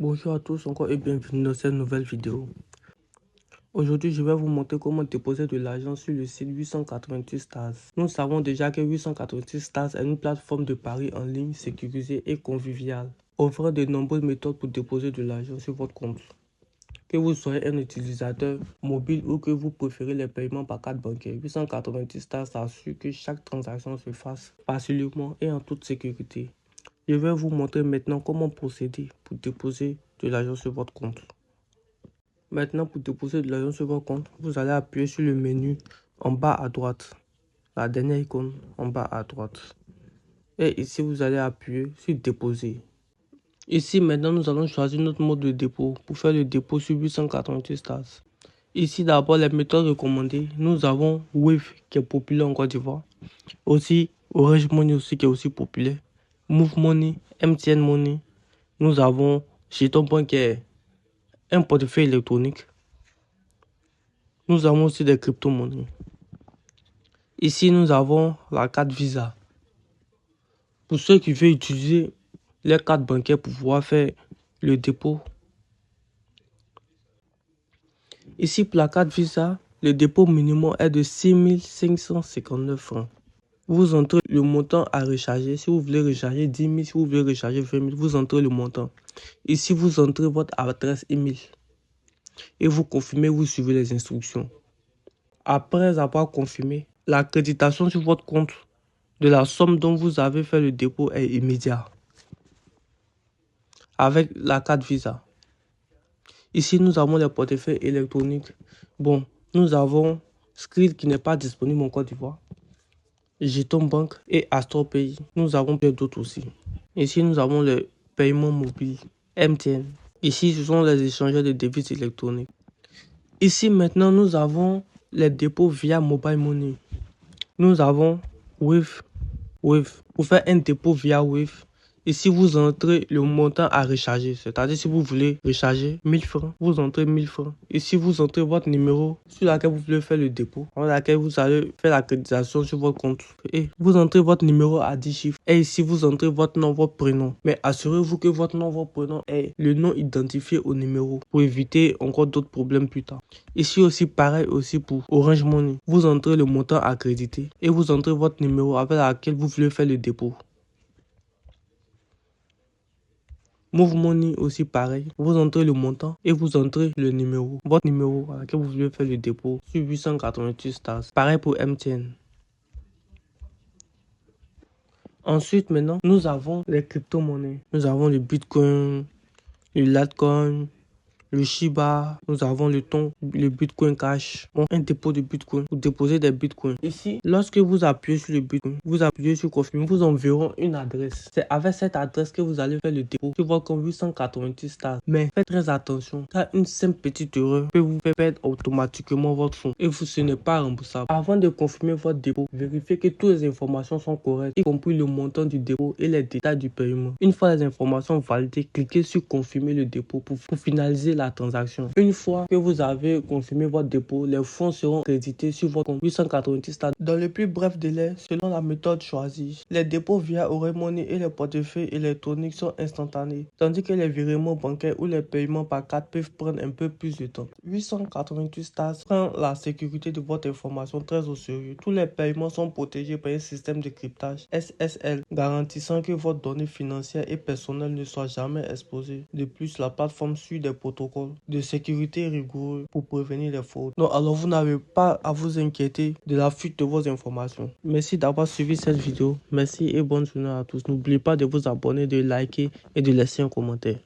Bonjour à tous encore et bienvenue dans cette nouvelle vidéo. Aujourd'hui, je vais vous montrer comment déposer de l'argent sur le site 888 Stars. Nous savons déjà que 888 Stars est une plateforme de paris en ligne sécurisée et conviviale, offrant de nombreuses méthodes pour déposer de l'argent sur votre compte. Que vous soyez un utilisateur mobile ou que vous préférez les paiements par carte bancaire, 888 Stars assure que chaque transaction se fasse facilement et en toute sécurité. Je vais vous montrer maintenant comment procéder pour déposer de l'argent sur votre compte. Maintenant, pour déposer de l'argent sur votre compte, vous allez appuyer sur le menu en bas à droite, la dernière icône en bas à droite. Et ici, vous allez appuyer sur déposer. Ici, maintenant, nous allons choisir notre mode de dépôt pour faire le dépôt sur 888 Stars. Ici, d'abord, les méthodes recommandées. Nous avons Wave qui est populaire en Côte d'Ivoire. Aussi, Orange Money aussi qui est aussi populaire. Move Money, MTN Money. Nous avons Jeton Point qui est un portefeuille électronique. Nous avons aussi des crypto-monnaies. Ici, nous avons la carte Visa. Pour ceux qui veulent utiliser les cartes bancaires pour pouvoir faire le dépôt. Ici, pour la carte Visa, le dépôt minimum est de 6 559 francs. Vous entrez le montant à recharger. Si vous voulez recharger 10 000, si vous voulez recharger 20 000, vous entrez le montant. Ici, vous entrez votre adresse email. Et vous confirmez, vous suivez les instructions. Après avoir confirmé, l'accréditation sur votre compte de la somme dont vous avez fait le dépôt est immédiate. Avec la carte Visa. Ici, nous avons les portefeuilles électroniques. Bon, nous avons Skrill qui n'est pas disponible en Côte d'Ivoire. Jeton Bank et AstroPay. Nous avons plein d'autres aussi. Ici, nous avons le paiement mobile MTN. Ici, ce sont les échangeurs de devises électroniques. Ici, maintenant, nous avons les dépôts via Mobile Money. Nous avons Wave. Pour faire un dépôt via Wave, ici, vous entrez le montant à recharger. C'est-à-dire, si vous voulez recharger 1000 francs, vous entrez 1000 francs. Ici, vous entrez votre numéro sur lequel vous voulez faire le dépôt, dans laquelle vous allez faire l'accréditation sur votre compte. Et vous entrez votre numéro à 10 chiffres. Et ici, vous entrez votre nom, votre prénom. Mais assurez-vous que votre nom, votre prénom est le nom identifié au numéro pour éviter encore d'autres problèmes plus tard. Ici aussi, pareil aussi pour Orange Money. Vous entrez le montant accrédité et vous entrez votre numéro avec lequel vous voulez faire le dépôt. Move Money aussi pareil, vous entrez le montant et vous entrez le numéro, votre numéro à laquelle vous voulez faire le dépôt sur 888 Stars. Pareil pour MTN. Ensuite maintenant, nous avons les crypto-monnaies. Nous avons le Bitcoin, le Litecoin, le Shiba, nous avons le Bitcoin Cash, bon, un dépôt de Bitcoin, vous déposez des Bitcoins. Ici, lorsque vous appuyez sur le Bitcoin, vous appuyez sur confirmer, vous enverront une adresse. C'est avec cette adresse que vous allez faire le dépôt sur votre compte 888 Stars. Mais faites très attention, car une simple petite erreur peut vous faire perdre automatiquement votre fonds et ce n'est pas remboursable. Avant de confirmer votre dépôt, vérifiez que toutes les informations sont correctes, y compris le montant du dépôt et les détails du paiement. Une fois les informations validées, cliquez sur confirmer le dépôt pour finaliser la transaction. Une fois que vous avez confirmé votre dépôt, les fonds seront crédités sur votre compte 888 Stars dans le plus bref délai selon la méthode choisie. Les dépôts via Orange Money et les portefeuilles électroniques sont instantanés, tandis que les virements bancaires ou les paiements par carte peuvent prendre un peu plus de temps. 888 Stars prend la sécurité de votre information très au sérieux. Tous les paiements sont protégés par un système de cryptage SSL garantissant que votre donnée financière et personnelle ne soit jamais exposée. De plus, la plateforme suit des protocoles de sécurité rigoureux pour prévenir les fraudes. Donc alors vous n'avez pas à vous inquiéter de la fuite de vos informations. Merci d'avoir suivi cette vidéo. Merci et bonne journée à tous. N'oubliez pas de vous abonner, de liker et de laisser un commentaire.